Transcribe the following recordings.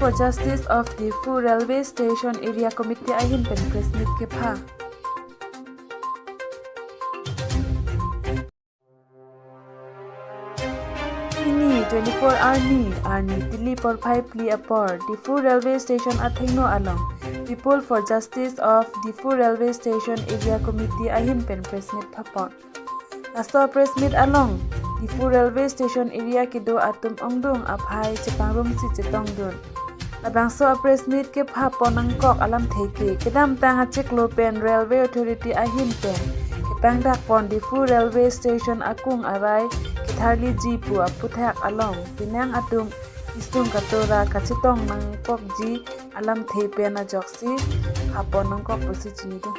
for Justice of Diffu Railway Station Area Committee ahin pen press meet ke pha. Ini 24 Arni Tili por 5 pli apor Diffu Railway Station athengno along. People for Justice of Diffu Railway Station Area Committee ahin pen press meet phapon. Asto press meet along Diffu Railway Station Area kido atum ongdung aphai chepangrum si chetong dun. Labangso press meet ke phapon angkok alam theke kedam tanga cheklo pen Railway Authority ahin pen kepang dak pon Diffu Railway Station akung arai kitharli jipu aputhak along pinang atum istung katora kachitong nangkok ji alam thei pen ajoksi phapon angkok posi chinidu.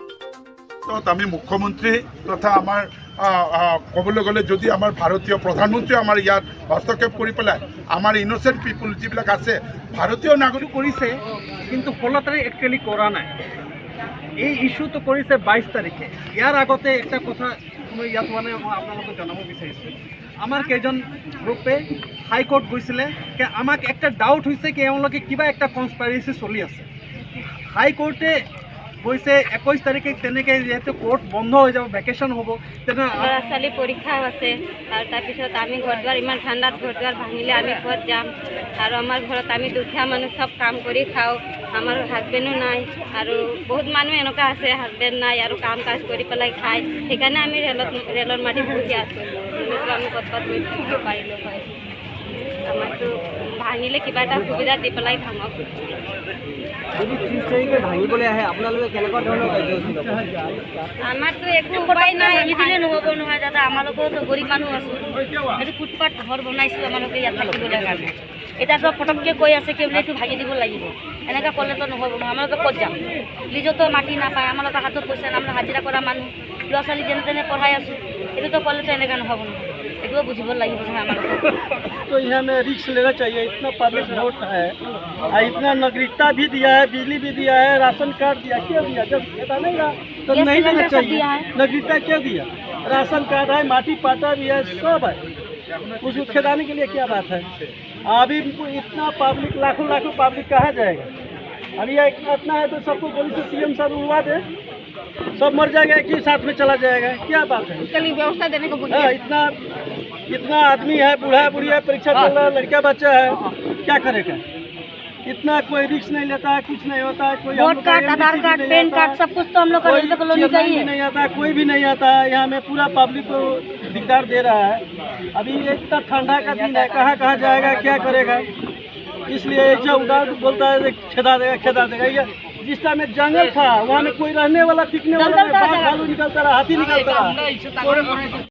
আমি মুখ্যমন্ত্রী তথা আমার কবলৈ গলে যদি আমার ভারতীয় প্রধানমন্ত্রী আমার ইয়াত হস্তক্ষেপ কৰি পেলাই আমাৰ ইনোসেন্ট পিপুল যিবিলাক আছে ভাৰতীয় নাগৰিক কৰিছে কিন্তু ফলতাৰে একচুয়ালি কৰা নাই। এই ইস্যুটো কৰিছে 22 তাৰিখে। ইয়াৰ আগতে একটা কথা মই ইয়াত মানে আপোনালোকক জনাব বিচাৰিছো। আমাৰ কেইজন গ্ৰুপে হাইকোর্ট গৈছিলে যে আমাক একটা ডাউট হৈছে কি এওঁলোকে কিবা একটা কনস্পাইৰেচি চলি আছে। হাইকোৰ্টে গৈছে 21 তাৰিখে তেনেকৈ যেহেতু কোৰ্ট বন্ধ হৈ যাব ভেকেশন হ'ব তেনে ল'ৰা ছোৱালী পৰীক্ষাও আছে আৰু তাৰপিছত আমি ঘৰদ্বাৰ ইমান ঠাণ্ডাত ঘৰদ্বাৰ ভাঙিলে আমি ঘৰত যাম আৰু আমাৰ ঘৰত আমি দুখীয়া মানুহ চব কাম কৰি খাওঁ। আমাৰ হাজবেণ্ডো নাই আৰু বহুত মানুহ এনেকুৱা আছে হাজবেণ্ড নাই আৰু কাম কাজ কৰি পেলাই খায়। সেইকাৰণে আমি ৰেলৰ মাটি বহি আছোঁ। আমি ক'ৰবাত গৈ থাকিব পাৰিলোঁ হয়। আমাৰতো ভাঙিলে কিবা এটা সুবিধা দি পেলাই ভাঙক। আমাৰতো একো উপায় নাই দিলে নহ'ব নহয় দাদা। আমালোকেতো গৰীব মানুহ আছোঁ। এইটো ফুটপাথ ঘৰ বনাইছোঁ আমালোকে ইয়াত থাকিবলৈ কাৰণে। এতিয়াতো পটককৈ কৈ আছে কি বোলে এইটো ভাঙি দিব লাগিব। এনেকৈ ক'লেতো নহ'ব নহয়। আমালোকে ক'ত যাম? লিজতো মাটি নাপায়। আমালোকে হাতত পইচা নাই। আমরা হাজিৰা কৰা মানুহ ল'ৰা ছোৱালী যেনে তেনে পঢ়াই আছোঁ। এইটোতো ক'লেতো এনেকৈ নহ'ব নহয়। এইটোও বুঝিব লাগিব নহয় আমালোকে। तो यहाँ में रिस्क लेना चाहिए। इतना पब्लिक वोट है और इतना नागरिकता भी दिया है, बिजली भी दिया है, राशन कार्ड दिया। क्यों दिया? जब पता नहीं रहा तो नहीं देना चाहिए। नागरिकता क्यों दिया? राशन कार्ड है, माटी पाटा भी है, सब है। उसको खेदाने के लिए क्या बात है? अभी इतना पब्लिक लाखों पब्लिक कहाँ जाएगा? अभी इतना है तो सबको पुलिस से सीएम साहब उड़वा दे, सब मर जाएगा एक ही साथ में चला जाएगा। क्या बात है? उसके लिए व्यवस्था देने को बोलिए। हाँ, इतना आदमी है, बूढ़ा बुढ़िया परीक्षा चल रहा है, लड़का बच्चा है, क्या करेगा? इतना कोई रिस्क नहीं लेता है, कुछ नहीं होता है। कोई vote card, Aadhaar card, pan card सब कुछ तो हम लोग रेलवे कॉलोनी का ही है। नहीं आता, कोई भी नहीं आता है। यहाँ में पूरा पब्लिक को दिक्कत दे रहा है। अभी इतना ठंडा का दिन है, कहाँ जाएगा, क्या करेगा? इसलिए ऐसा उदार बोलता है खेदा देगा। ये जिस टाइम में जंगल था वहाँ में कोई रहने वाला, टिकने वाला, बाघ भालू निकलता रहा, हाथी निकलता रहा।